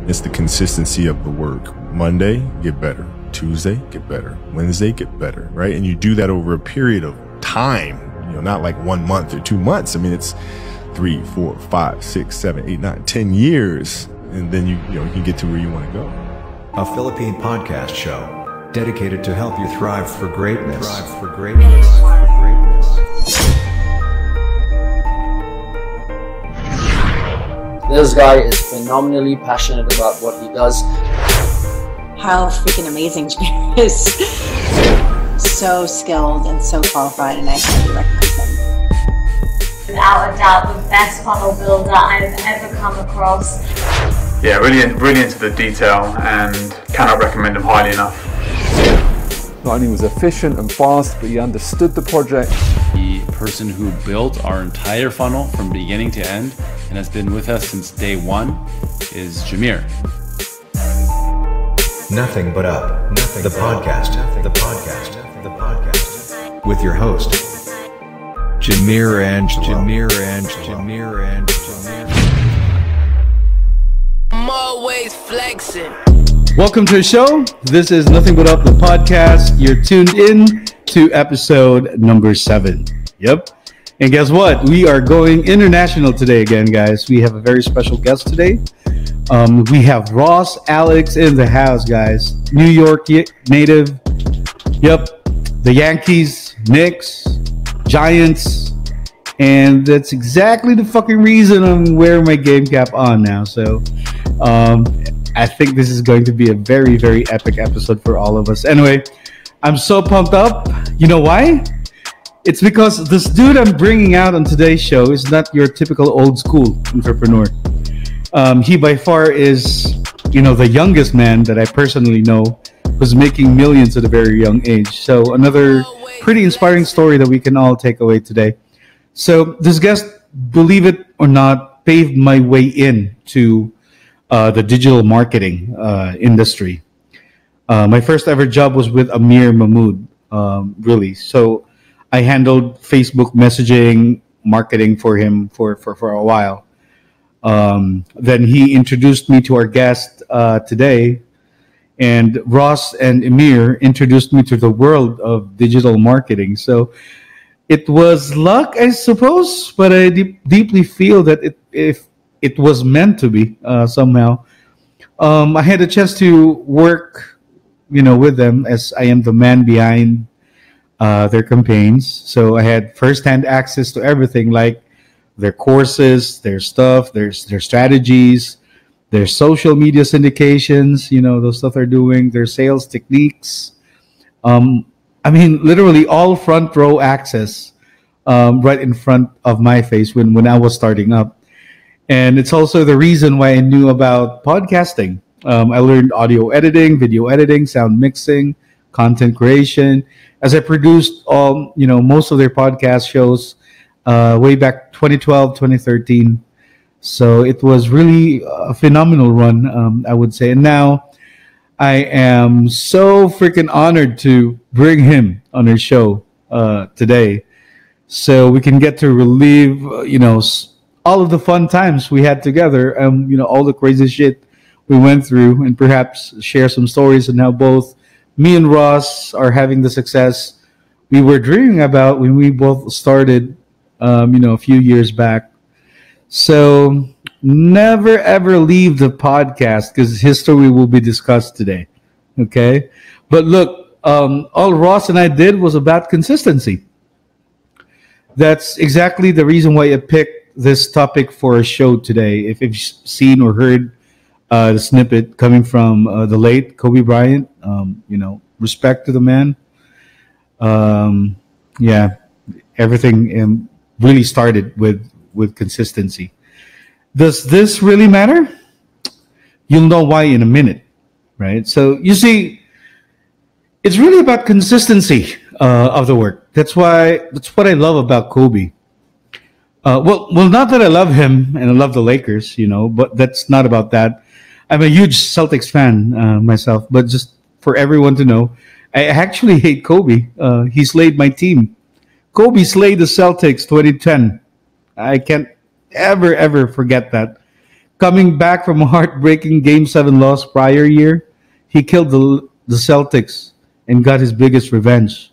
It's the consistency of the work. Monday, get better. Tuesday, get better. Wednesday, get better, right? And you do that over a period of time, not like 1 month or 2 months. I mean, it's 3, 4, 5, 6, 7, 8, 9, 10 years. And then you can get to where you want to go. A Philippine podcast show dedicated to help you thrive for greatness. This guy is phenomenally passionate about what he does. How freaking amazing Jamir is. So skilled and so qualified, and I highly recommend him. Without a doubt, the best funnel builder I've ever come across. Yeah, really into the detail, and cannot recommend him highly enough. Not only was efficient and fast, but he understood the project. The person who built our entire funnel from beginning to end and has been with us since day one is Jamir. Nothing But Up, the podcast. With your host, Jamir Angelo. I'm always flexing. Welcome to the show. This is Nothing But Up, the podcast. You're tuned in to episode number 7. Yep. And guess what? We are going international today again, guys. We have a very special guest today. We have Ross Alex in the house, guys. New York native. Yep. The Yankees, Knicks, Giants. And that's exactly the fucking reason I'm wearing my game cap on now. So, I think this is going to be a very, very epic episode for all of us. Anyway, I'm so pumped up. You know why? It's because this dude I'm bringing out on today's show is not your typical old school entrepreneur. He by far is, the youngest man that I personally know who's making millions at a very young age. So another pretty inspiring story that we can all take away today. So this guest, believe it or not, paved my way into the digital marketing industry. My first ever job was with Amir Mahmood, really. So I handled Facebook messaging, marketing for him for a while. Then he introduced me to our guest today, and Ross and Amir introduced me to the world of digital marketing. So it was luck, I suppose, but I deeply feel that if it was meant to be somehow. I had a chance to work, with them, as I am the man behind their campaigns. So I had firsthand access to everything, like their courses, their stuff, their strategies, their social media syndications, those stuff they're doing, their sales techniques. Literally all front row access right in front of my face when I was starting up. And it's also the reason why I knew about podcasting. I learned audio editing, video editing, sound mixing, content creation, as I produced most of their podcast shows way back 2012, 2013. So it was really a phenomenal run, I would say. And now I am so freaking honored to bring him on our show today, so we can get to relive, all of the fun times we had together, all the crazy shit we went through, and perhaps share some stories on how both me and Ross are having the success we were dreaming about when we both started, a few years back. So never ever leave the podcast, because his story will be discussed today. Okay, but look, all Ross and I did was about consistency. That's exactly the reason why I picked this topic for a show today. If you've seen or heard the snippet coming from the late Kobe Bryant, respect to the man. Everything really started with consistency. Does this really matter? You'll know why in a minute, right? So you see, it's really about consistency of the work. That's what I love about Kobe. Well, not that I love him and I love the Lakers, but that's not about that. I'm a huge Celtics fan myself, but just for everyone to know, I actually hate Kobe. He slayed my team. Kobe slayed the Celtics 2010. I can't ever forget that. Coming back from a heartbreaking Game 7 loss prior year, he killed the Celtics and got his biggest revenge.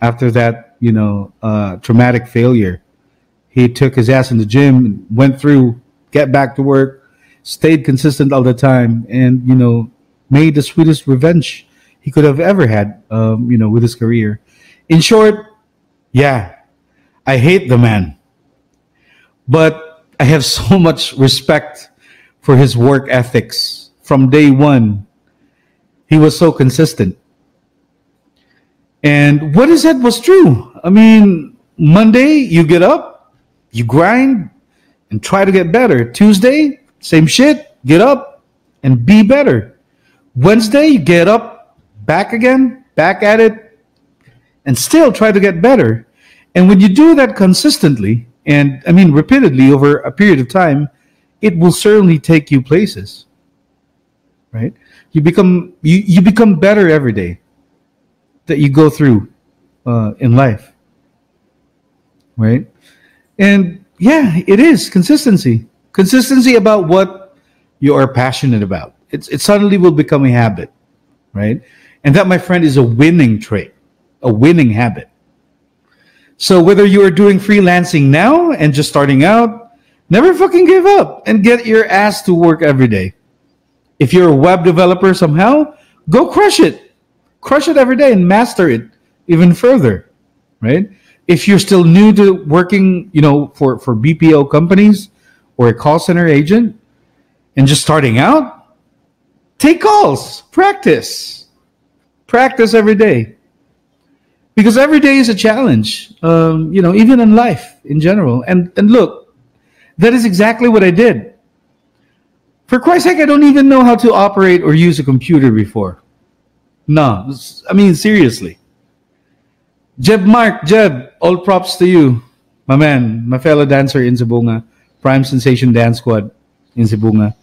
After that, traumatic failure, he took his ass in the gym, went through, get back to work, stayed consistent all the time, and made the sweetest revenge he could have ever had, with his career. In short, yeah, I hate the man, but I have so much respect for his work ethics. From day one, he was so consistent. And what he said was true. I mean, Monday, you get up, you grind, and try to get better. Tuesday, same shit, get up and be better. Wednesday, you get up, back again, back at it, and still try to get better. And when you do that consistently, and I mean repeatedly over a period of time, it will certainly take you places, right? You become better every day that you go through in life, right? And yeah, it is consistency about what you are passionate about. It suddenly will become a habit, right? And that, my friend, is a winning trait, a winning habit. So whether you are doing freelancing now and just starting out, never fucking give up and get your ass to work every day. If you're a web developer somehow, go crush it. Crush it every day and master it even further, right? If you're still new to working, for BPO companies or a call center agent and just starting out, take calls, practice every day. Because every day is a challenge, even in life in general. And look, that is exactly what I did. For Christ's sake, I don't even know how to operate or use a computer before. No, I mean, seriously. Jeb, all props to you. My man, my fellow dancer in Zabunga, Prime Sensation Dance Squad in Zabunga,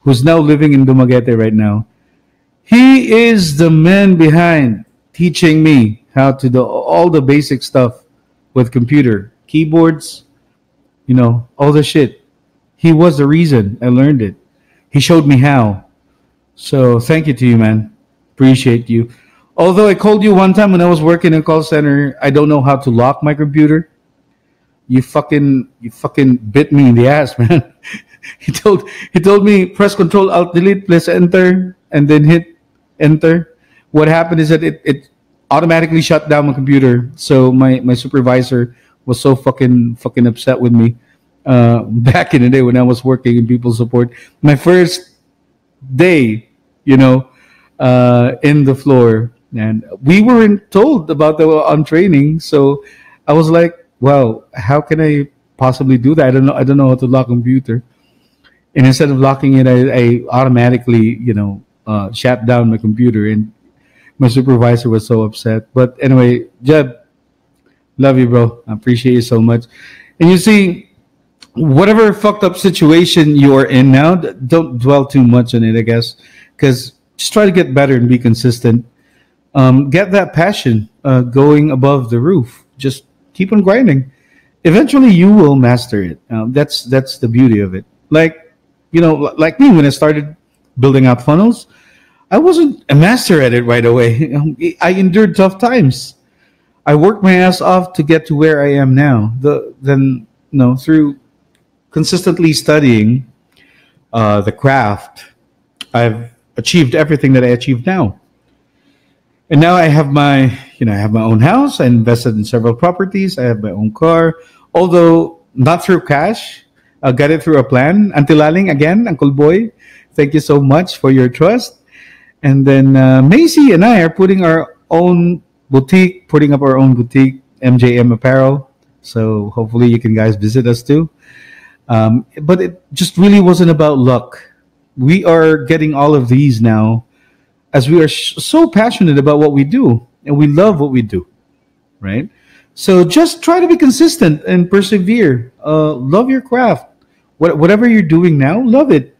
who's now living in Dumaguete right now. He is the man behind teaching me how to do all the basic stuff with computer, keyboards, all the shit. He was the reason I learned it. He showed me how. So thank you to you, man. Appreciate you. Although I called you one time when I was working in a call center, I don't know how to lock my computer. You fucking bit me in the ass, man. He told me press Control Alt Delete, press Enter, and then hit Enter. What happened is that it automatically shut down my computer. So my supervisor was so fucking upset with me back in the day when I was working in people support. My first day, in the floor, and we weren't told about on training. So I was like, wow, how can I possibly do that? I don't know how to lock a computer. And instead of locking it, I automatically, shut down my computer, and my supervisor was so upset. But anyway, Jeb, love you, bro. I appreciate you so much. And you see, whatever fucked up situation you are in now, don't dwell too much on it, I guess, because just try to get better and be consistent. Get that passion going above the roof. Just keep on grinding. Eventually, you will master it. That's the beauty of it. Like me, when I started building out funnels, I wasn't a master at it right away. I endured tough times. I worked my ass off to get to where I am now. Through consistently studying the craft, I've achieved everything that I achieved now. And now I have my own house. I invested in several properties. I have my own car, although not through cash. I got it through a plan. Antilaling again, Uncle Boy. Thank you so much for your trust. And then Macy and I are putting up our own boutique, MJM Apparel. So hopefully you can guys visit us too. But it just really wasn't about luck. We are getting all of these now as we are so passionate about what we do, and we love what we do, right? So just try to be consistent and persevere. Love your craft. Whatever you're doing now, love it.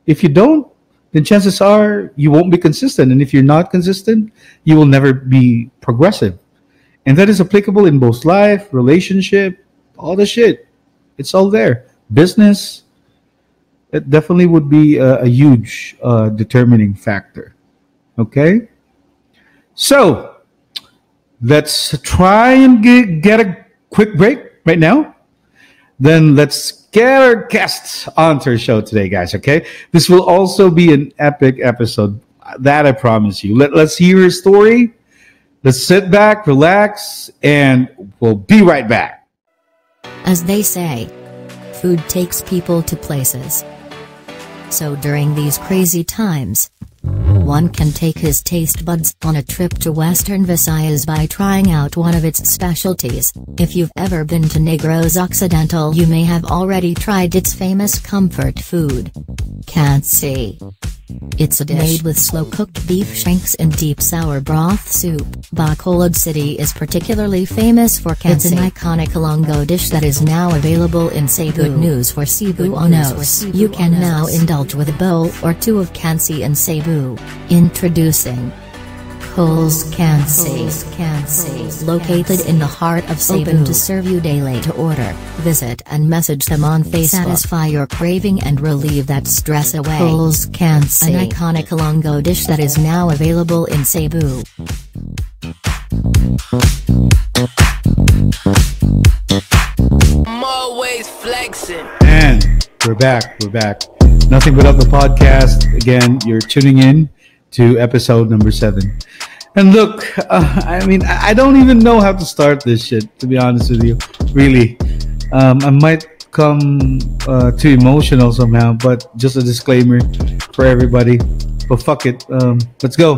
If you don't, then chances are you won't be consistent. And if you're not consistent, you will never be progressive. And that is applicable in both life, relationship, all the shit. It's all there. Business. it definitely would be a huge determining factor. Okay? So, let's try and get a quick break right now. Then let's get our guests onto our show today, guys, okay? This will also be an epic episode. That I promise you. Let's hear his story. Let's sit back, relax, and we'll be right back. As they say, food takes people to places. So during these crazy times, one can take his taste buds on a trip to Western Visayas by trying out one of its specialties. If you've ever been to Negros Occidental, you may have already tried its famous comfort food, Cansi. It's a dish made with slow-cooked beef shanks in deep sour broth soup. Bacolod City is particularly famous for Cansi. It's an iconic Ilonggo dish that is now available in Cebu. Good news for Cebuanos. You can now indulge with a bowl or two of Cansi in Cebu. Introducing Cole's Cansi. Located in the heart of Cebu. Open to serve you daily. To order, visit and message them on Facebook. Satisfy your craving and relieve that stress away. Cole's Cansi, an iconic Ilonggo dish that is now available in Cebu. I'm always flexing. And we're back. Nothing But Up the podcast. Again, you're tuning in to episode number 7. And look, I don't even know how to start this shit, to be honest with you. Really. I might come too emotional somehow, but just a disclaimer for everybody. But fuck it. Let's go.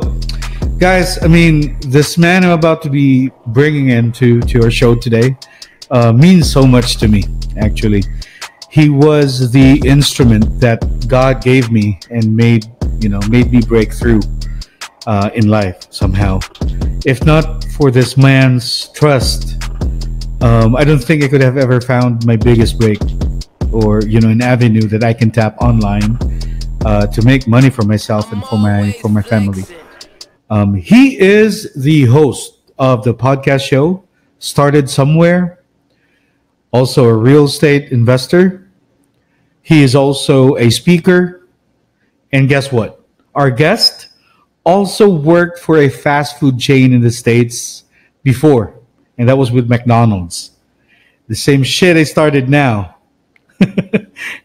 Guys, this man I'm about to be bringing into our show today means so much to me, actually. He was the instrument that God gave me and made me break through in life somehow. If not for this man's trust, I don't think I could have ever found my biggest break, or an avenue that I can tap online to make money for myself and for my family. He is the host of the podcast show Started Somewhere, also a real estate investor. He is also a speaker. And guess what? Our guest also worked for a fast food chain in the States before. And that was with McDonald's. The same shit I started now.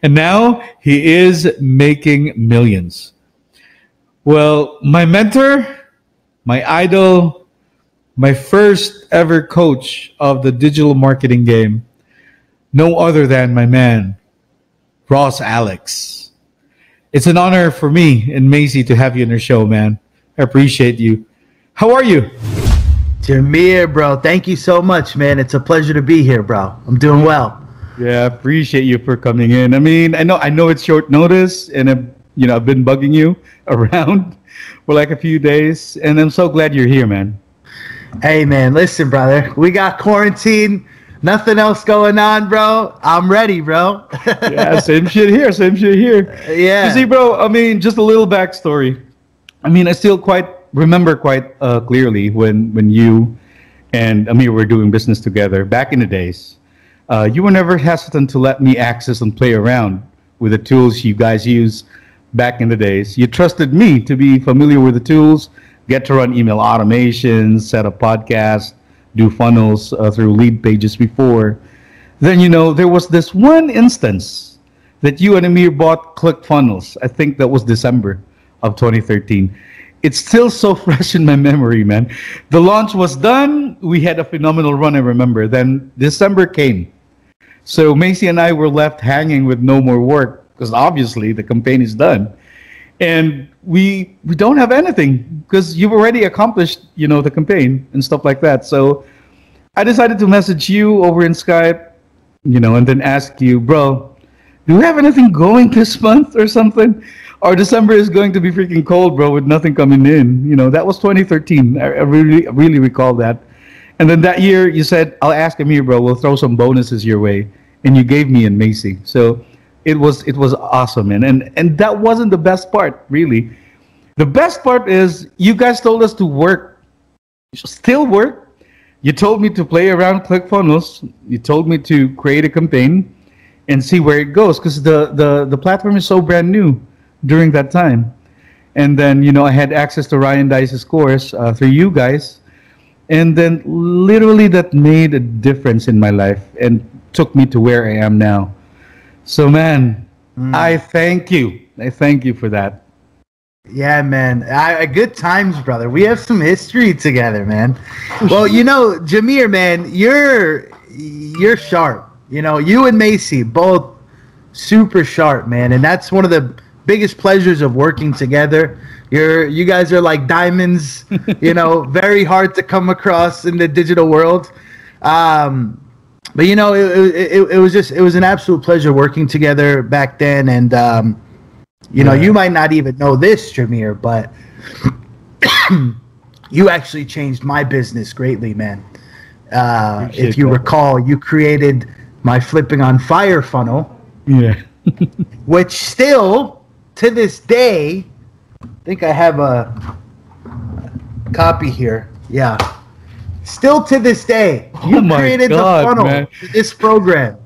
And now he is making millions. Well, my mentor, my idol, my first ever coach of the digital marketing game, no other than my man, Ross Alex. It's an honor for me and Macy to have you on our show, man. I appreciate you. How are you? Jameer, bro, thank you so much, man. It's a pleasure to be here, bro. I'm doing well. Yeah, I appreciate you for coming in. I know it's short notice, and I've been bugging you around for like a few days, and I'm so glad you're here, man. Hey, man, listen, brother. We got quarantine. Nothing else going on, bro. I'm ready, bro. Yeah, same shit here. Yeah. You see, bro, just a little backstory. I still remember quite clearly when you and Amir were doing business together back in the days. You were never hesitant to let me access and play around with the tools you guys use back in the days. You trusted me to be familiar with the tools, get to run email automations, set up podcasts, do funnels through lead pages before. Then, there was this one instance that you and Amir bought ClickFunnels. I think that was December of 2013. It's still so fresh in my memory, man. The launch was done. We had a phenomenal run, I remember. Then December came. So Macy and I were left hanging with no more work because obviously the campaign is done. And we don't have anything because you've already accomplished, the campaign and stuff like that. So I decided to message you over in Skype, and then ask you, bro, do we have anything going this month or something? Or December is going to be freaking cold, bro, with nothing coming in. That was 2013. I really recall that. And then that year you said, I'll ask Amir, bro, we'll throw some bonuses your way. And you gave me and Macy. So it was awesome, man. And that wasn't the best part, really. The best part is you guys told us to work. Still work. You told me to play around ClickFunnels. You told me to create a campaign. and see where it goes, because the platform is so brand new during that time. And then, you know, I had access to Ryan Dice's course through you guys. And then literally that made a difference in my life and took me to where I am now. So, man, I thank you. I thank you for that. Yeah, man. Good times, brother. We have some history together, man. Well, you know, Jameer, man, you're sharp. You know, you and Macy, both super sharp, man. And that's one of the biggest pleasures of working together. You guys are like diamonds, you know, very hard to come across in the digital world. But you know, it was an absolute pleasure working together back then. And you know, you might not even know this, Jameer, but you actually changed my business greatly, man. If you recall, you created my Flipping on Fire funnel. Yeah. Which still, to this day, I think I have a copy here. Yeah. Still to this day, you created the funnel for this program.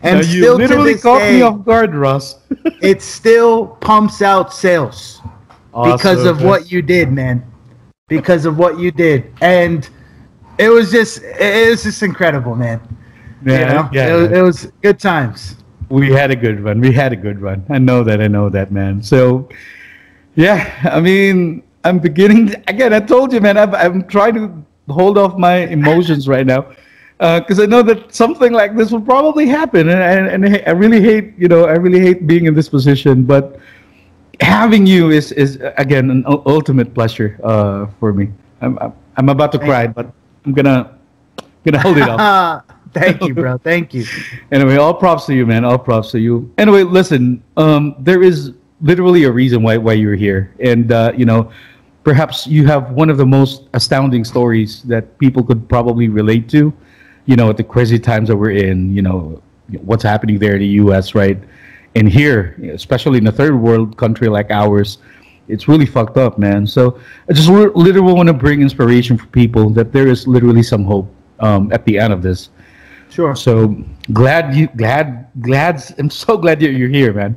And now still you literally to this caught day, me off guard, Russ. it still pumps out sales because of what you did, man. Because of what you did. And it was just incredible, man. Yeah, you know? It was good times. We had a good run. I know that, man. So, yeah, I mean, I'm beginning. Again, I told you, man, I'm trying to hold off my emotions right now, because I know that something like this will probably happen, and I really hate being in this position. But having you is again an ultimate pleasure for me. I'm about to cry, but I'm gonna hold it off. Thank you, bro. Thank you. Anyway, all props to you, man. All props to you. Anyway, listen, there is literally a reason why you're here. And, you know, perhaps you have one of the most astounding stories that people could probably relate to, you know, at the crazy times that we're in, you know, what's happening there in the U.S., right? And here, especially in a third world country like ours, it's really fucked up, man. So I just literally want to bring inspiration for people that there is literally some hope at the end of this. Sure. So I'm so glad you're here, man.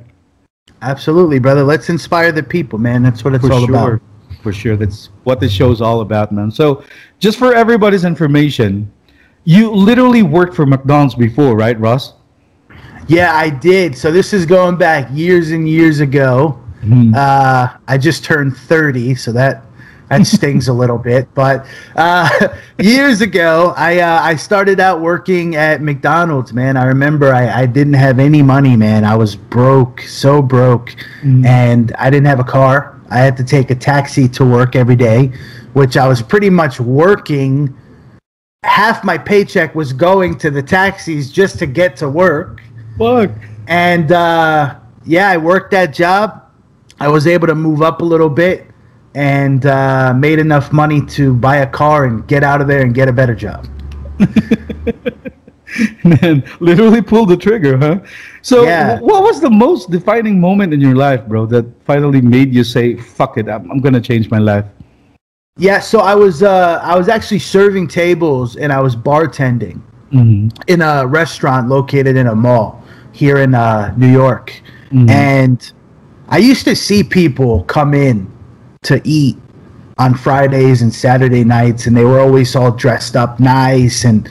Absolutely, brother. Let's inspire the people, man. That's what it's all about. For sure. That's what this show is all about, man. So just for everybody's information, you literally worked for McDonald's before, right, Ross? Yeah, I did. So this is going back years and years ago. I just turned 30, so that stings a little bit, but years ago, I started out working at McDonald's, man. I remember I didn't have any money, man. I was broke, so broke, and I didn't have a car. I had to take a taxi to work every day, which I was pretty much working. Half my paycheck was going to the taxis just to get to work. Fuck. And yeah, I worked that job. I was able to move up a little bit, and made enough money to buy a car and get out of there and get a better job. Man, literally pulled the trigger, huh? So what was the most defining moment in your life, bro, that finally made you say, fuck it, I'm going to change my life? Yeah, so I was actually serving tables, and I was bartending in a restaurant located in a mall here in New York. And I used to see people come in to eat on Fridays and Saturday nights, and they were always all dressed up nice, and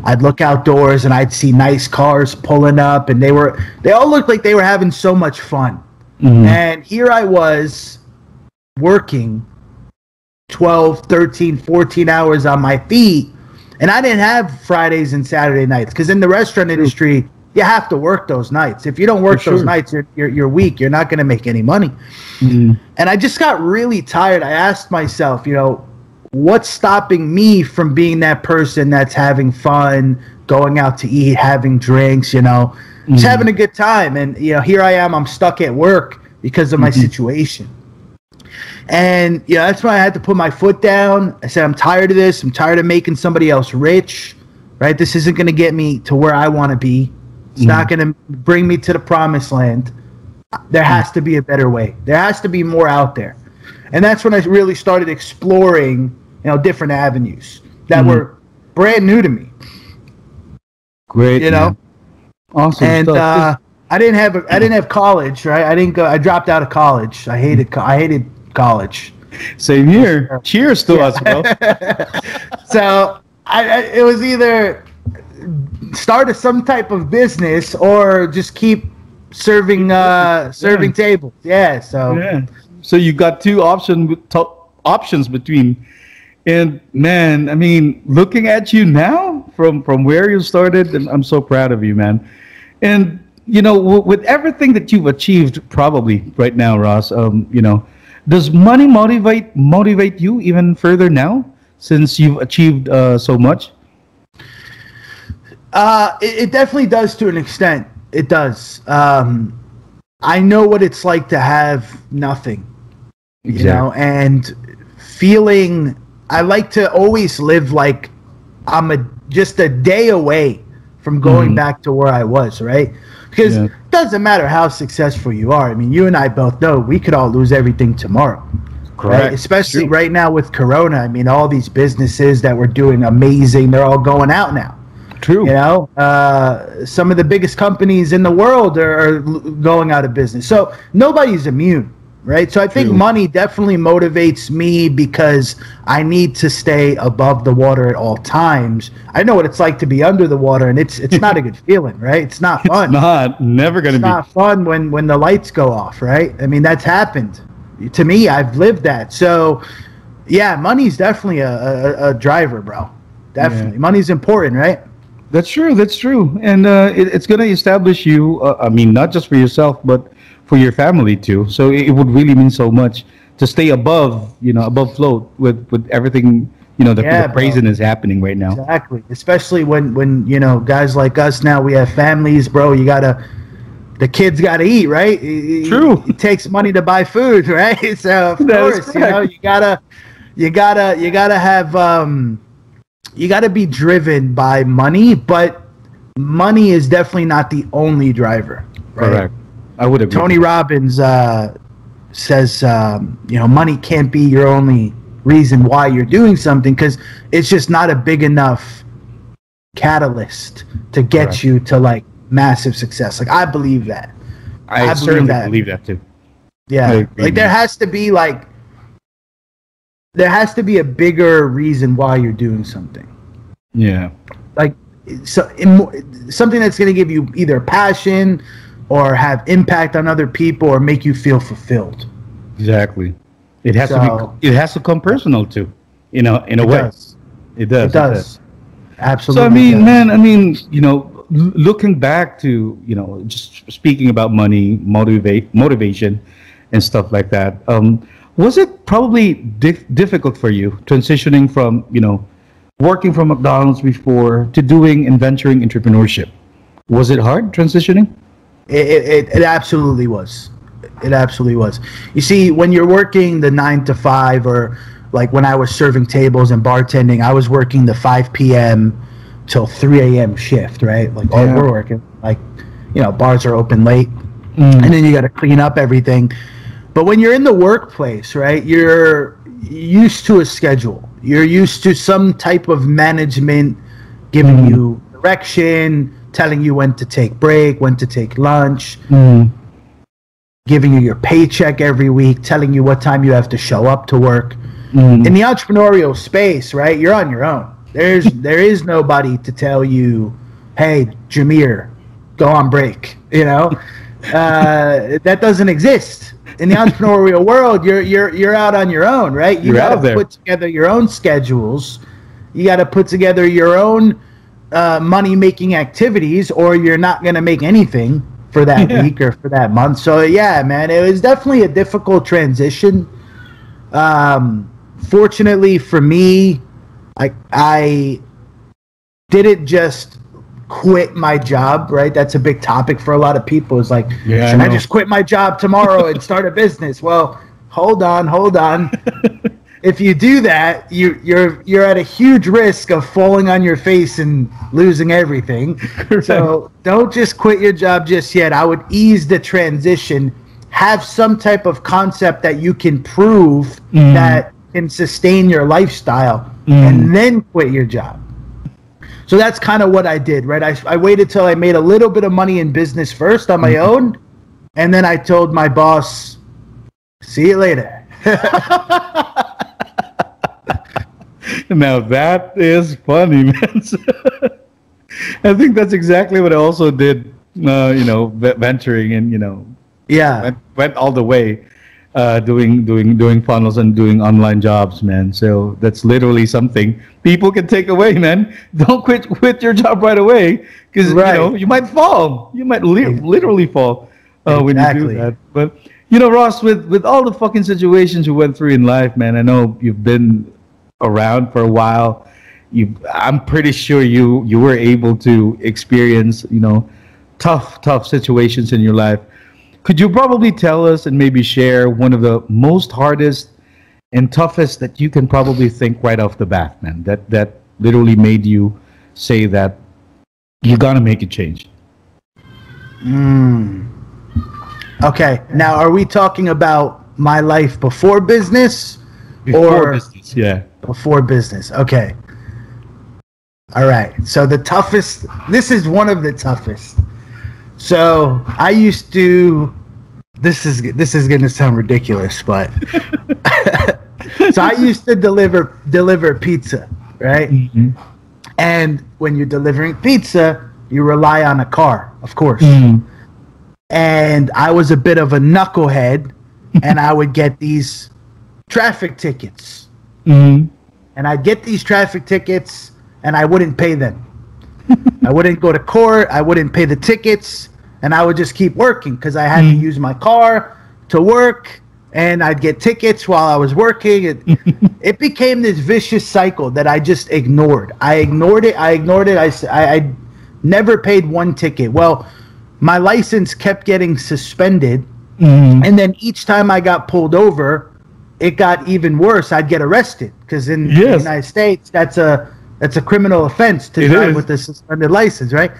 I'd look outdoors and I'd see nice cars pulling up, and they all looked like they were having so much fun. And here I was working 12, 13, 14 hours on my feet, and I didn't have Fridays and Saturday nights, because in the restaurant industry, you have to work those nights. If you don't work those nights, you're weak. You're not going to make any money. And I just got really tired. I asked myself, you know, what's stopping me from being that person that's having fun, going out to eat, having drinks, you know, just having a good time. And, you know, here I am. I'm stuck at work because of my situation. And, you know, that's why I had to put my foot down. I said, I'm tired of this. I'm tired of making somebody else rich, right? This isn't going to get me to where I want to be. It's not going to bring me to the promised land. There has to be a better way. There has to be more out there. And that's when I really started exploring, you know, different avenues that were brand new to me. Great. You know? Awesome. And I didn't have college, right? I dropped out of college. I hated college. Same here. Cheers to us, bro. So it was either start some type of business or just keep serving tables. Yeah. So you got two options between. And man, I mean, looking at you now from where you started, and I'm so proud of you, man. And you know, with everything that you've achieved, probably right now, Ross, you know, does money motivate you even further now since you've achieved so much? It definitely does to an extent. It does. I know what it's like to have nothing, you know, and feeling. I like to always live like I'm just a day away from going back to where I was, right? Because it doesn't matter how successful you are. I mean, you and I both know we could all lose everything tomorrow. Correct. Right? Especially right now with Corona. I mean, all these businesses that were doing amazing, they're all going out now. True. You know, some of the biggest companies in the world are going out of business. So nobody's immune. Right. So I think money definitely motivates me because I need to stay above the water at all times. I know what it's like to be under the water, and it's not a good feeling. Right. It's not fun. It's never going to be. It's not fun when the lights go off. Right. I mean, that's happened to me. I've lived that. So, yeah, money's definitely a driver, bro. Definitely. Yeah. Money's important. Right. That's true. That's true. And it's going to establish you. I mean, not just for yourself, but for your family too. So it would really mean so much to stay above float with everything, you know, the praising is happening right now. Exactly. Especially when you know, guys like us now, we have families, bro. The kids gotta eat, right? True. It takes money to buy food, right? So of course, you know, you gotta have you gotta be driven by money, but money is definitely not the only driver. Right? Correct. I would agree. Tony Robbins says, you know, money can't be your only reason why you're doing something because it's just not a big enough catalyst to get you to like massive success. Like I believe that. I certainly believe that too. Yeah, like there has to be a bigger reason why you're doing something. Yeah, like something that's going to give you either passion or have impact on other people, or make you feel fulfilled. Exactly. It has to come personal too. You know, in a way. It does. Absolutely. So I mean, man, you know, looking back to, you know, just speaking about money, motivation, and stuff like that. Was it probably difficult for you transitioning from, you know, working for McDonald's before to doing and venturing entrepreneurship? Was it hard transitioning? It absolutely was. It absolutely was. You see, when you're working the 9 to 5, or like when I was serving tables and bartending, I was working the 5 p.m. till 3 a.m. shift, right? Like we're working, like, you know, bars are open late, and then you got to clean up everything. But when you're in the workplace, right, you're used to a schedule. You're used to some type of management giving you direction, telling you when to take break, when to take lunch, giving you your paycheck every week, telling you what time you have to show up to work. In the entrepreneurial space, right, you're on your own. There is nobody to tell you, hey, Jameer, go on break. You know, that doesn't exist. In the entrepreneurial world, you're out on your own, right? You got to put together your own schedules. You got to put together your own money-making activities, or you're not going to make anything for that week or for that month. So, yeah, man, it was definitely a difficult transition. Fortunately for me, I didn't just quit my job, right? That's a big topic for a lot of people. It's like, should I just quit my job tomorrow and start a business? Well, hold on. If you do that, you're at a huge risk of falling on your face and losing everything. So don't just quit your job just yet. I would ease the transition, have some type of concept that you can prove that can sustain your lifestyle, and then quit your job. So that's kind of what I did, right? I waited till I made a little bit of money in business first on my own, and then I told my boss, see you later. Now that is funny, man. I think that's exactly what I also did, venturing and, went all the way, doing funnels and doing online jobs, man. So that's literally something people can take away, man. Don't quit your job right away, because you might fall. You might literally fall when you do that. But Ross, with all the fucking situations you went through in life, man, I know you've been around for a while. I'm pretty sure you were able to experience tough situations in your life. Could you probably tell us and maybe share one of the most hardest and toughest that you can probably think right off the bat, man, that literally made you say that you're gonna make a change? Okay, now are we talking about my life before business? Before business, yeah. Before business, okay. All right, so this is one of the toughest. So I used to, this is going to sound ridiculous, but so I used to deliver pizza, right? Mm-hmm. And when you're delivering pizza, you rely on a car, of course. Mm-hmm. And I was a bit of a knucklehead, and I would get these traffic tickets. Mm-hmm. And I'd get these traffic tickets, and I wouldn't pay them. I wouldn't go to court. I wouldn't pay the tickets, and I would just keep working because I had to use my car to work, and I'd get tickets while I was working. It became this vicious cycle that I just ignored. I ignored it. I never paid one ticket. Well, my license kept getting suspended, and then each time I got pulled over, it got even worse. I'd get arrested because in the United States, that's a criminal offense to drive with a suspended license, right?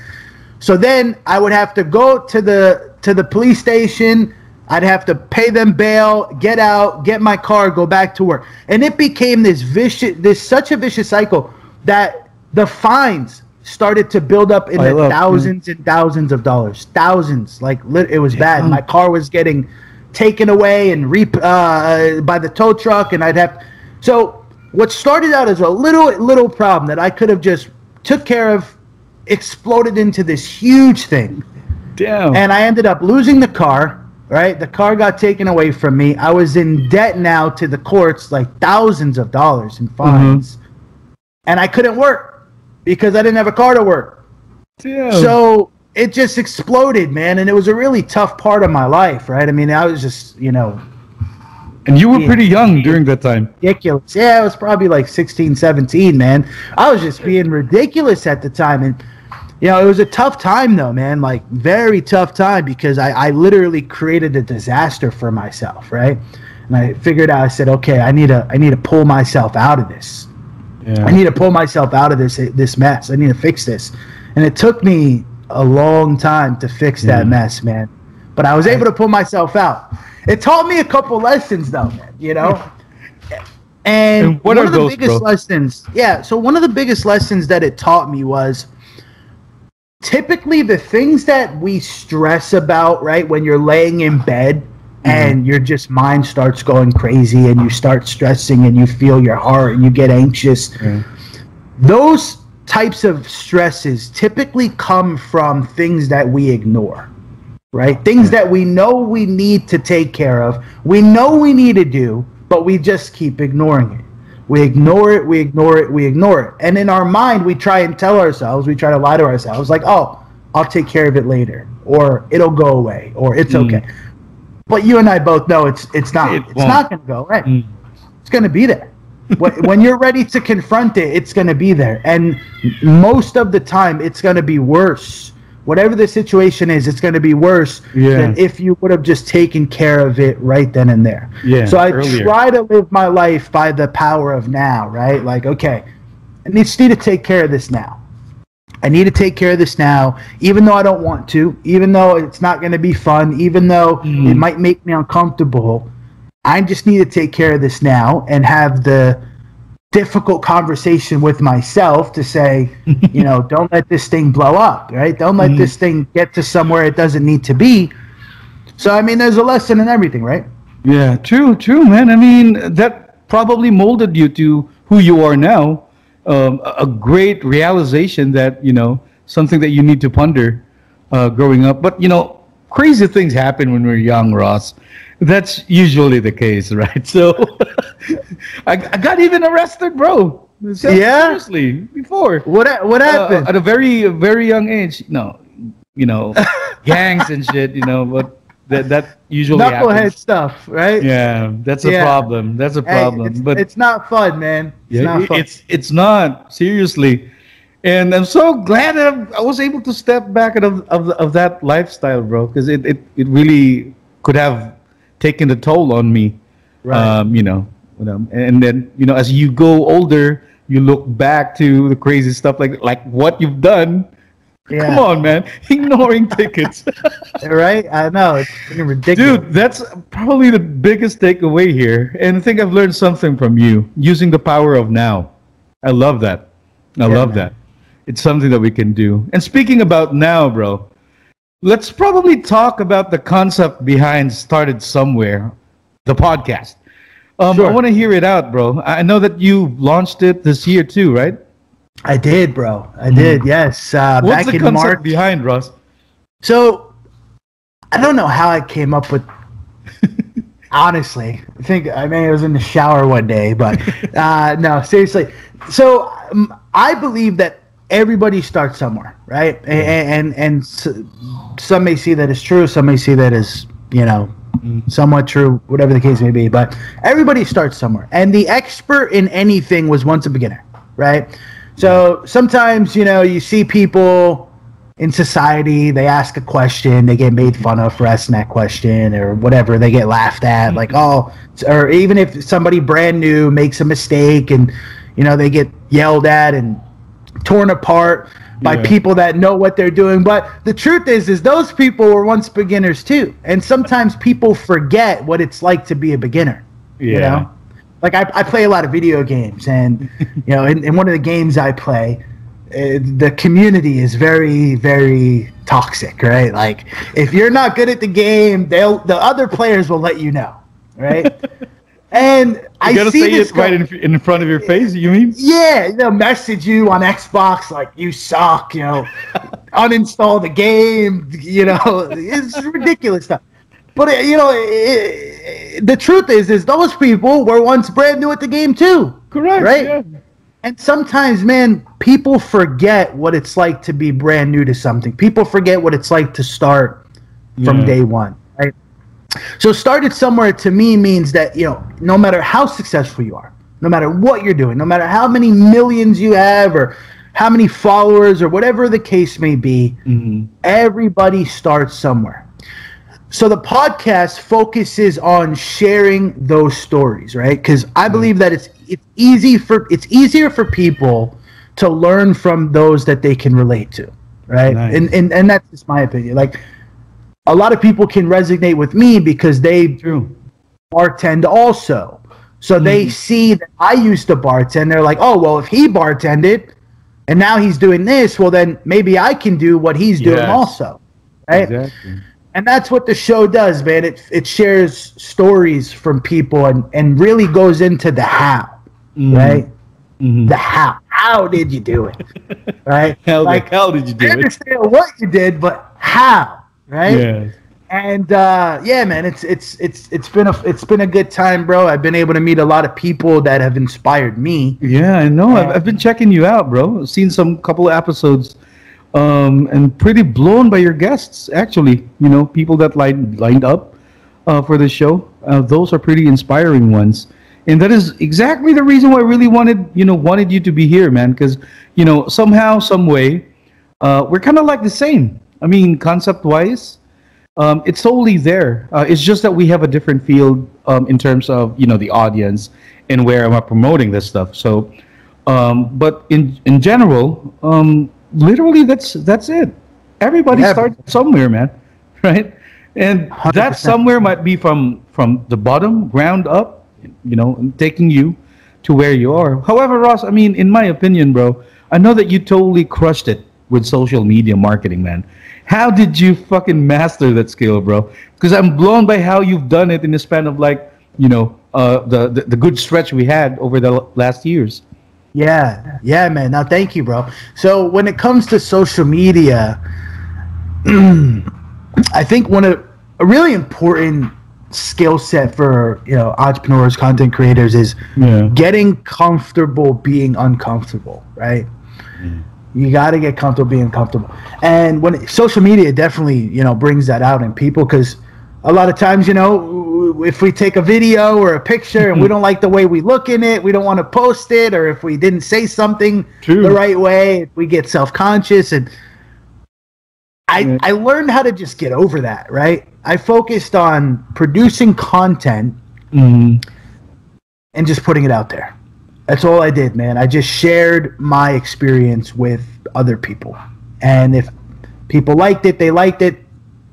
So then I would have to go to the police station. I'd have to pay them bail, get out, get my car, go back to work. And it became such a vicious cycle that the fines started to build up in the thousands and thousands of dollars. Thousands. Like, it was bad. My car was getting taken away and by the tow truck, and I'd have... So what started out as a little problem that I could have just took care of exploded into this huge thing. Damn. And I ended up losing the car, right? The car got taken away from me. I was in debt now to the courts, like thousands of dollars in fines. And I couldn't work because I didn't have a car to work. Damn. So it just exploded, man. And it was a really tough part of my life, right? I mean, I was just, And you were pretty young during that time. Ridiculous. Yeah, I was probably like 16, 17, man. I was just being ridiculous at the time. And, it was a tough time, though, man. Like, very tough time because I literally created a disaster for myself, right? And I figured out, I said, okay, I need to pull myself out of this. Yeah. I need to pull myself out of this mess. I need to fix this. And it took me a long time to fix that mess, man. But I was able to pull myself out. It taught me a couple lessons, though, man, And what one are of the those, biggest lessons, so one of the biggest lessons that it taught me was typically the things that we stress about, right, when you're laying in bed and your just mind starts going crazy and you start stressing and you feel your heart and you get anxious. Those types of stresses typically come from things that we ignore. Right? Things that we know we need to take care of, we know we need to do, but we just keep ignoring it. We ignore it, we ignore it, we ignore it. And in our mind, we try and tell ourselves, we try to lie to ourselves, like, oh, I'll take care of it later, or it'll go away, or it's okay. But you and I both know it's not. It's not going to go away. It's going to be there. When you're ready to confront it, it's going to be there. And most of the time, it's going to be worse. Whatever the situation is, it's going to be worse than if you would have just taken care of it right then and there. So I try to live my life by the power of now, right? Like, okay, I need to take care of this now. I need to take care of this now, even though I don't want to, even though it's not going to be fun, even though it might make me uncomfortable. I just need to take care of this now and have the difficult conversation with myself to say, don't let this thing blow up, right? Don't let this thing get to somewhere it doesn't need to be. So, I mean, there's a lesson in everything, right? Yeah, true, man. I mean, that probably molded you to who you are now. A great realization that, something that you need to ponder growing up. But, crazy things happen when we're young, Ross. That's usually the case, right? So I got even arrested, bro. Seriously, before. What happened? At a very, very young age. No, gangs and shit, but that usually knucklehead happens. Stuff, right? Yeah, that's a problem. That's a problem. But it's not fun, man. It's not, seriously. And I'm so glad that I was able to step back of that lifestyle, bro, because it really could have taken the toll on me. Right. And then as you go older, you look back to the crazy stuff like what you've done. Yeah. Come on, man, ignoring tickets. Right? I know, it's ridiculous. Dude, that's probably the biggest takeaway here, and I think I've learned something from you, using the power of now. I love that. I love that. It's something that we can do. And speaking about now, bro, let's probably talk about the concept behind Started Somewhere, the podcast. Sure. I want to hear it out, bro. I know that you launched it this year too, right? I did, bro. I did, yes. What's back the in concept March. behind, Ross? So, I don't know how I came up with... Honestly, I was in the shower one day, but no, seriously. So, I believe that everybody starts somewhere, right? And some may see that as true, some may see that as, somewhat true, whatever the case may be. But everybody starts somewhere. And the expert in anything was once a beginner, right? So sometimes, you see people in society, they ask a question, they get made fun of for asking that question or whatever, they get laughed at, or even if somebody brand new makes a mistake and, they get yelled at and torn apart by people that know what they're doing. But the truth is those people were once beginners too. And sometimes people forget what it's like to be a beginner, Like I play a lot of video games, and in one of the games I play, the community is very, very toxic, right? Like if you're not good at the game, the other players will let you know, right? And I see this right in front of your face. You mean? Yeah, they'll message you on Xbox like you suck, uninstall the game, it's ridiculous stuff. But the truth is those people were once brand new at the game too. Correct. Right? Yeah. And sometimes, man, people forget what it's like to be brand new to something. People forget what it's like to start from day one. Right? So started somewhere to me means that, no matter how successful you are, no matter what you're doing, no matter how many millions you have or how many followers or whatever the case may be, everybody starts somewhere. So the podcast focuses on sharing those stories, right? Because I believe that it's easier for people to learn from those that they can relate to, right? Nice. And that's just my opinion. Like a lot of people can resonate with me because they bartend also. So they see that I used to bartend. They're like, oh, well, if he bartended and now he's doing this, well, then maybe I can do what he's doing also, right? Exactly. And that's what the show does, man. It shares stories from people and really goes into the how, right? The how. How did you do it, right? How did you do it? I understand what you did, but how, right? Yeah. And man, it's been a good time, bro. I've been able to meet a lot of people that have inspired me. Yeah, I know. I've been checking you out, bro. I've seen some couple of episodes. And pretty blown by your guests, actually. People that lined up for the show. Those are pretty inspiring ones, and that is exactly the reason why I really wanted you to be here, man. Because somehow, some way, we're kind of like the same. I mean, concept-wise, it's totally there. It's just that we have a different field in terms of the audience and where am I promoting this stuff. So, but in general. Literally, that's it. Everybody starts somewhere, man, right? And 100%. That somewhere might be from the bottom, ground up, and taking you to where you are. However, Ross, I mean, in my opinion, bro, I know that you totally crushed it with social media marketing, man. How did you fucking master that skill, bro? Because I'm blown by how you've done it in the span of, like, you know, the good stretch we had over the last years. Yeah, man. Now, thank you, bro. So when it comes to social media, I think a really important skill set for, you know, entrepreneurs, content creators is getting comfortable being uncomfortable, right? You got to get comfortable being comfortable. And social media definitely, you know, brings that out in people, because a lot of times, you know, if we take a video or a picture and we don't like the way we look in it, we don't want to post it, or if we didn't say something the right way, we get self-conscious. And I learned how to just get over that, right? I focused on producing content and just putting it out there. That's all I did, man. I just shared my experience with other people. And if people liked it, they liked it.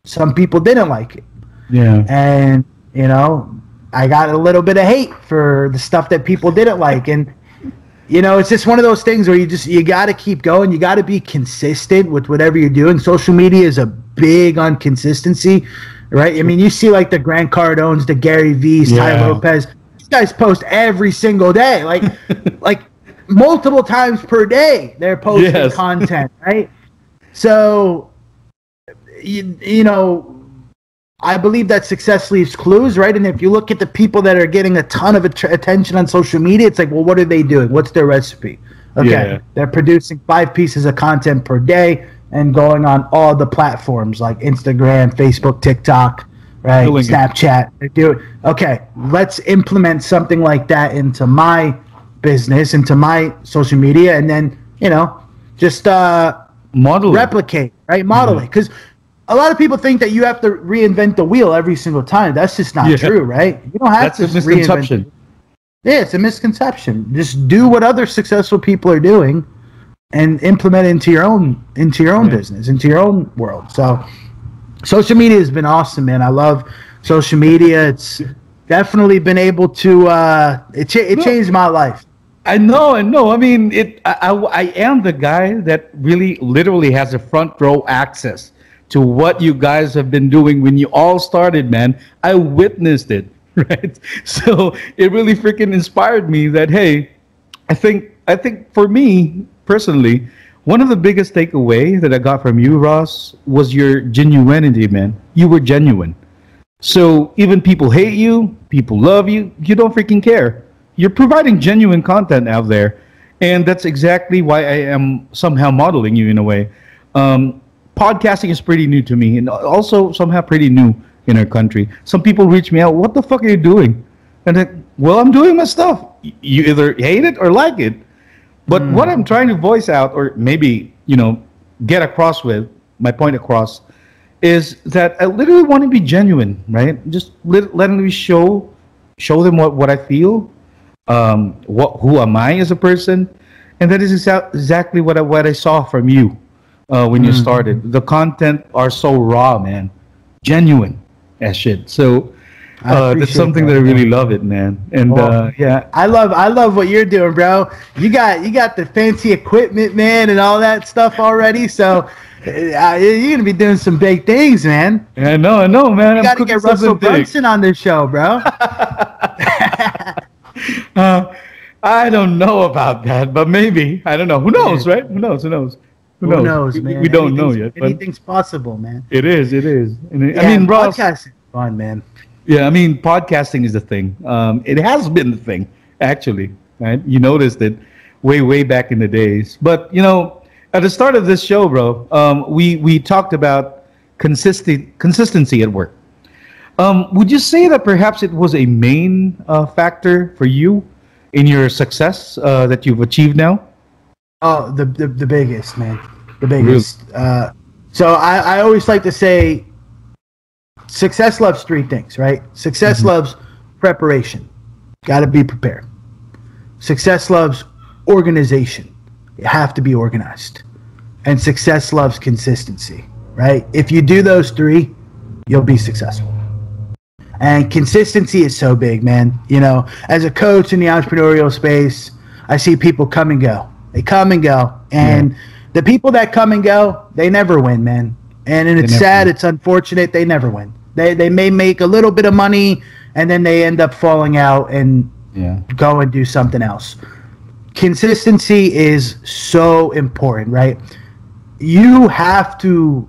Some people didn't like it. Yeah. And, you know, I got a little bit of hate for the stuff that people didn't like. And, you know, it's just one of those things where you got to keep going. You got to be consistent with whatever you're doing. Social media is a big on consistency, right? I mean, you see like the Grant Cardones, the Gary V's, Ty Lopez. These guys post every single day, like multiple times per day. They're posting content, right? So, you know, I believe that success leaves clues, right? And if you look at the people that are getting a ton of attention on social media, it's like, well, what are they doing? What's their recipe? Okay, they're producing 5 pieces of content per day and going on all the platforms like Instagram, Facebook, TikTok, right? Snapchat. They do it. Okay, let's implement something like that into my business, into my social media, and then, you know, just replicate, right? Model it. Because a lot of people think that you have to reinvent the wheel every single time. That's just not true, right? You don't have to. That's a misconception. Yeah, it's a misconception. Just do what other successful people are doing and implement it into your own business, into your own world. So social media has been awesome, man. I love social media. It's definitely been able to it changed my life. I know. I mean, I am the guy that really literally has a front row access to what you guys have been doing when you all started, man. I witnessed it, right? So it really freaking inspired me that, hey, I think for me personally, one of the biggest takeaway that I got from you, Ross, was your genuinity, man. You were genuine. So even people hate you, people love you, you don't freaking care. You're providing genuine content out there. And that's exactly why I am somehow modeling you in a way. Podcasting is pretty new to me, and also somehow pretty new in our country. Some people reach me out, what the fuck are you doing? And then, well, I'm doing my stuff. You either hate it or like it. But what I'm trying to voice out, or maybe, you know, get across with, my point across, is that I literally want to be genuine, right? Just letting me show them what I feel, who am I as a person. And that is exactly what I saw from you. When you started. The content are so raw, man. Genuine as shit. So that's something that I really love it, man. And yeah. I love what you're doing, bro. You got the fancy equipment, man, and all that stuff already. So you're gonna be doing some big things, man. Yeah, I know, man. You gotta get Russell Brunson on this show, bro. I don't know about that, but maybe. I don't know. Who knows, right? Who knows, man? We don't know yet. Anything's possible, man. It is. And I mean, Ross, podcasting is fun, man. Yeah, I mean, podcasting is the thing. It has been the thing, actually. Right? You noticed it way back in the days. But, you know, at the start of this show, bro, we talked about consistency at work. Would you say that perhaps it was a main factor for you in your success that you've achieved now? Oh, the biggest, man. The biggest. So I always like to say success loves 3 things, right? Success loves preparation. Got to be prepared. Success loves organization. You have to be organized. And success loves consistency, right? If you do those 3, you'll be successful. And consistency is so big, man. You know, as a coach in the entrepreneurial space, I see people come and go. They come and go. And the people that come and go, they never win, man. And it's sad, it's unfortunate, they never win. They may make a little bit of money, and then they end up falling out and go and do something else. Consistency is so important, right? You have to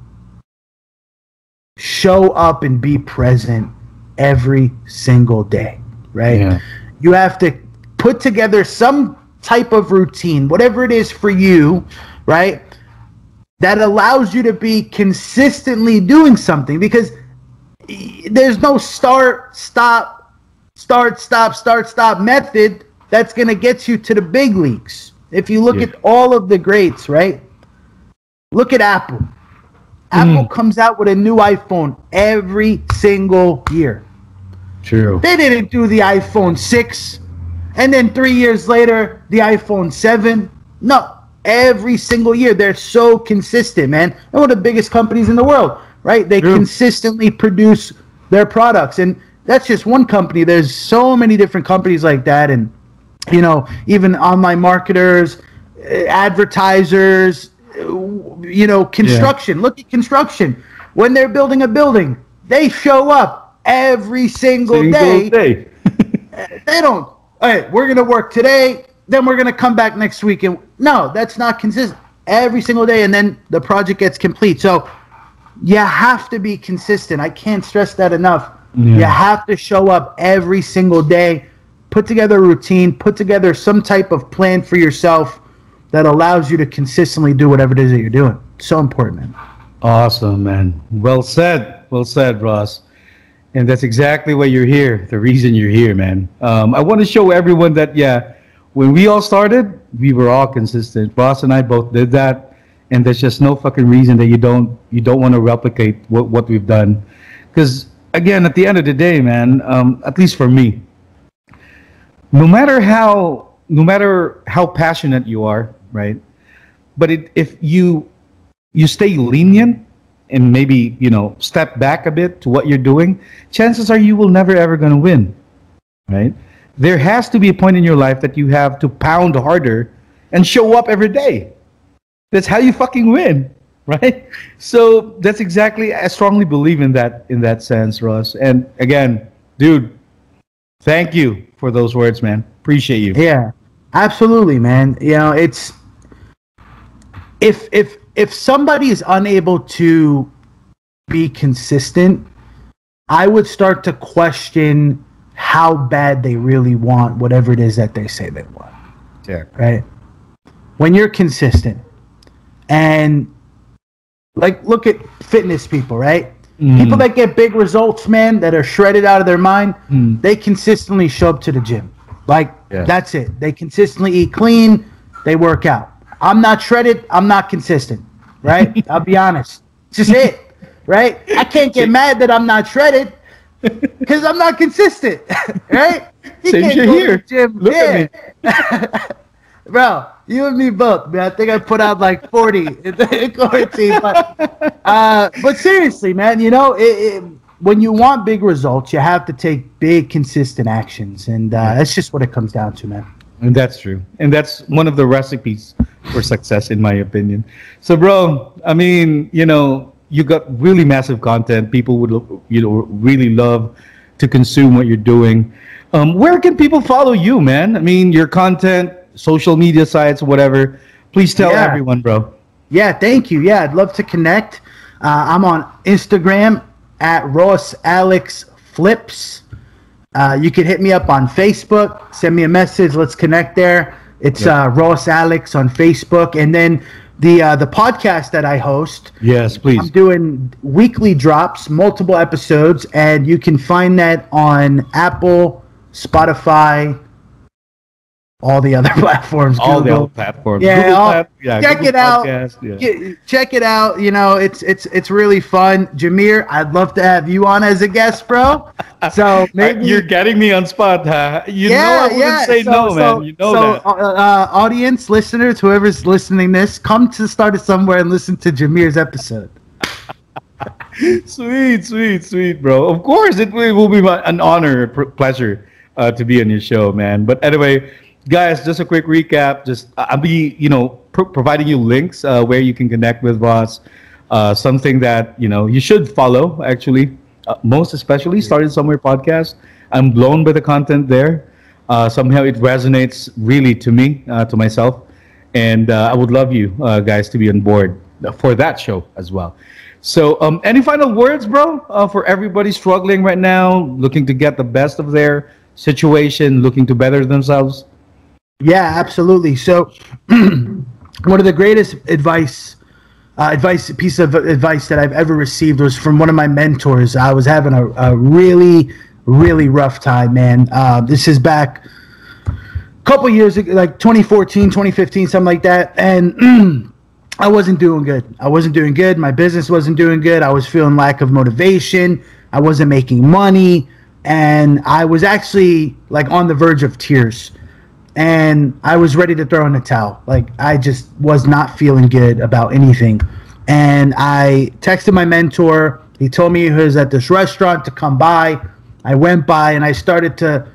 show up and be present every single day, right? Yeah. You have to put together some type of routine, whatever it is for you, right? That allows you to be consistently doing something, because there's no start, stop method that's going to get you to the big leagues. If you look at all of the greats, right? Look at Apple. Apple comes out with a new iPhone every single year. True. They didn't do the iPhone 6 and then 3 years later the iPhone 7. No, every single year. They're so consistent, man. They're one of the biggest companies in the world, right? They consistently produce their products. And that's just one company. There's so many different companies like that. And, you know, even online marketers, advertisers, you know, construction. Look at construction. When they're building a building, they show up every single day. They don't, all right, we're going to work today, then we're going to come back next week. And no, that's not consistent. Every single day, and then the project gets complete. So you have to be consistent. I can't stress that enough. You have to show up every single day, put together a routine, put together some type of plan for yourself that allows you to consistently do whatever it is that you're doing. So important, man. Awesome, man. Well said, Ross. And that's exactly why you're here, the reason you're here, man. I want to show everyone that, when we all started, we were all consistent. Ross and I both did that, and there's just no fucking reason that you don't want to replicate what we've done. Because, again, at the end of the day, man, at least for me, no matter how passionate you are, right? But if you stay lenient and maybe, you know, step back a bit to what you're doing, chances are you will never ever going to win, right? There has to be a point in your life that you have to pound harder and show up every day. That's how you fucking win, right? So that's exactly, I strongly believe in that sense, Ross. And again, dude, thank you for those words, man. Appreciate you. Yeah, absolutely, man. You know, it's if somebody is unable to be consistent, I would start to question how bad they really want whatever it is that they say they want. Yeah. Right? When you're consistent, and like, look at fitness people, right? People that get big results, man, that are shredded out of their mind, they consistently show up to the gym. Like, that's it. They consistently eat clean. They work out. I'm not shredded. I'm not consistent, right? I'll be honest. It's just it, right? I can't get mad that I'm not shredded because I'm not consistent, right? You Same shit here. Gym. Look at me. Bro, you and me both, man. I think I put out like 40 in the quarantine. But seriously, man, you know, when you want big results, you have to take big, consistent actions. And that's just what it comes down to, man. And that's true. And that's one of the recipes for success, in my opinion. So, bro, I mean, you know, you got really massive content. People would, you know, really love to consume what you're doing. Where can people follow you, man? I mean, your content, social media sites, whatever. Please tell everyone, bro. Yeah, thank you. Yeah, I'd love to connect. I'm on Instagram at Ross Alex Flips. You can hit me up on Facebook. Send me a message. Let's connect there. It's Ross Alex on Facebook. And then the podcast that I host. Yes, please. I'm doing weekly drops, multiple episodes, and you can find that on Apple, Spotify, all the other platforms. All the other platforms. Yeah, check Google it out. Podcast, check it out. You know, it's really fun. Jameer, I'd love to have you on as a guest, bro. So maybe you're getting me on spot, huh? You know I wouldn't say no, man. You know that. Audience, listeners, whoever's listening this, come to Start It Somewhere and listen to Jameer's episode. Sweet, bro. Of course, it will be an honor, pleasure to be on your show, man. But anyway, guys, just a quick recap. Just I'll be, providing you links where you can connect with Ross. Something that you should follow. Actually, most especially Started Somewhere podcast. I'm blown by the content there. Somehow it resonates really to me, to myself, and I would love you guys to be on board for that show as well. So, any final words, bro, for everybody struggling right now, looking to get the best of their situation, looking to better themselves? Yeah, absolutely. So, one of the greatest piece of advice that I've ever received was from one of my mentors. I was having a really, really rough time, man. This is back a couple years ago, like 2014, 2015, something like that. And I wasn't doing good. My business wasn't doing good. I was feeling lack of motivation. I wasn't making money. And I was actually like on the verge of tears. And I was ready to throw in the towel. Like, I just was not feeling good about anything. And I texted my mentor. He told me he was at this restaurant to come by. I went by and I started to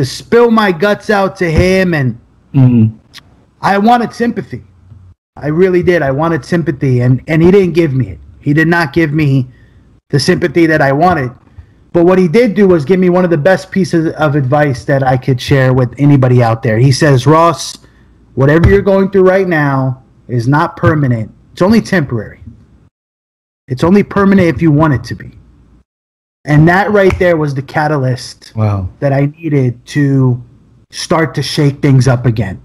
spill my guts out to him. And I wanted sympathy. I really did. I wanted sympathy. And he didn't give me it. He did not give me the sympathy that I wanted. But what he did do was give me one of the best pieces of advice that I could share with anybody out there. He says, Ross, whatever you're going through right now is not permanent. It's only temporary. It's only permanent if you want it to be. And that right there was the catalyst that I needed to start to shake things up again.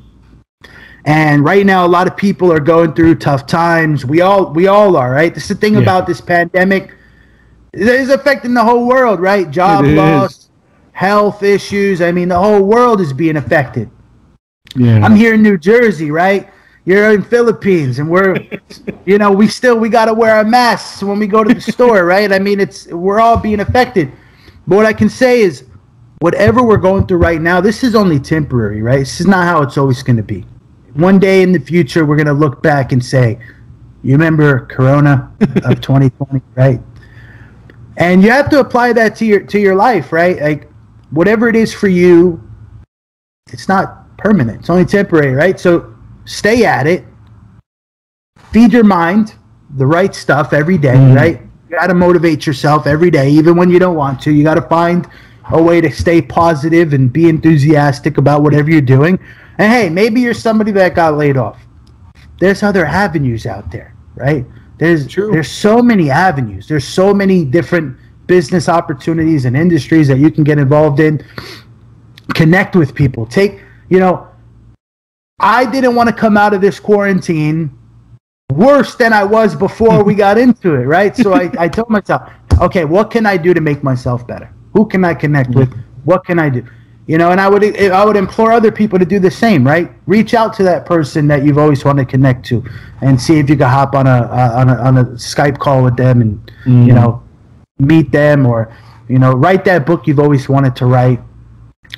And right now, a lot of people are going through tough times. We all are, right? This is the thing about this pandemic. It is affecting the whole world, right? Job loss, health issues. I mean, the whole world is being affected. Yeah. I'm here in New Jersey, right? You're in Philippines, and we're, we got to wear our masks when we go to the store, right? I mean, we're all being affected. But what I can say is, whatever we're going through right now, this is only temporary, right? This is not how it's always going to be. One day in the future, we're going to look back and say, you remember Corona of 2020, right? And you have to apply that to your life, right? Like, whatever it is for you, it's not permanent. It's only temporary, right? So stay at it. Feed your mind the right stuff every day, right? You got to motivate yourself every day, even when you don't want to. You got to find a way to stay positive and be enthusiastic about whatever you're doing. And hey, maybe you're somebody that got laid off. There's other avenues out there, right? There's so many avenues. There's so many different business opportunities and industries that you can get involved in. Connect with people. I didn't want to come out of this quarantine worse than I was before we got into it, right? So I told myself, okay, what can I do to make myself better? Who can I connect with? What can I do? And I would implore other people to do the same, right? Reach out to that person that you've always wanted to connect to, and see if you can hop on a Skype call with them, and meet them, or write that book you've always wanted to write,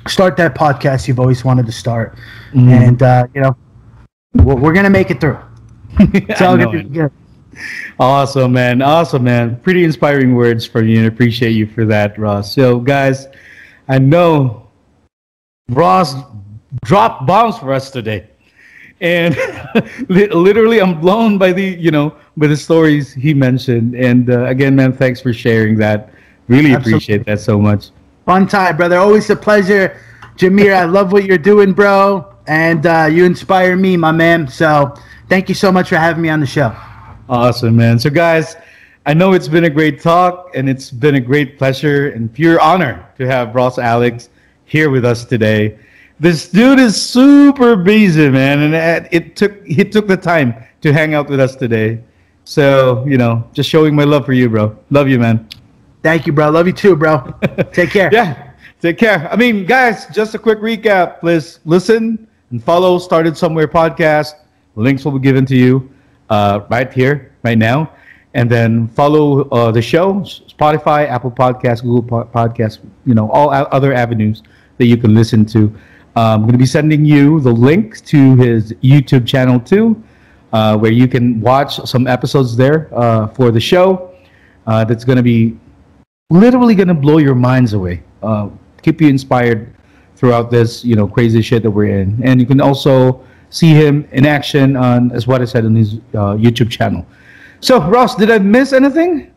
start that podcast you've always wanted to start, and we're gonna make it through. It's all gonna be good. Awesome, man. Pretty inspiring words from you, and appreciate you for that, Ross. So, guys, I know Ross dropped bombs for us today, and literally I'm blown by the stories he mentioned. And again, man, thanks for sharing that. Really appreciate that so much. Fun time, brother. Always a pleasure, Jameer. I love what you're doing, bro, and you inspire me, my man. So thank you so much for having me on the show. Awesome, man. So, guys, I know it's been a great talk, and it's been a great pleasure and pure honor to have Ross Alex here with us today. This dude is super busy, man, and he took the time to hang out with us today. So, just showing my love for you, bro. Love you, man. Thank you, bro. Love you too, bro. Take care. Yeah, take care. I mean, guys, just a quick recap. Please listen and follow Started Somewhere podcast. Links will be given to you right here, right now. And then follow the show, Spotify, Apple Podcasts, Google Podcasts, all other avenues that you can listen to. I'm going to be sending you the link to his YouTube channel too, where you can watch some episodes there for the show. that's going to be literally going to blow your minds away. Keep you inspired throughout this, crazy shit that we're in. And you can also see him in action on, as what I said, on his YouTube channel. So, Ross, did I miss anything?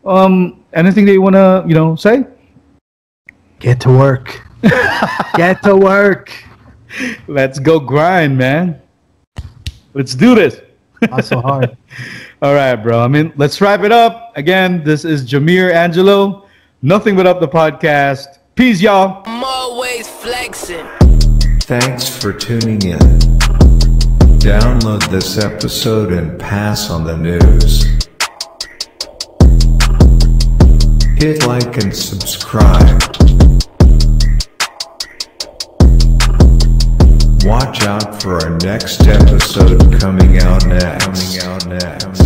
Anything that you want to, say? Get to work. Get to work. Let's go grind, man. Let's do this. Not so hard. All right, bro. Let's wrap it up. Again, this is Jameer Angelo. Nothing But Up the podcast. Peace, y'all. I'm always flexing. Thanks for tuning in. Download this episode and pass on the news. Hit like and subscribe. Watch out for our next episode coming out next.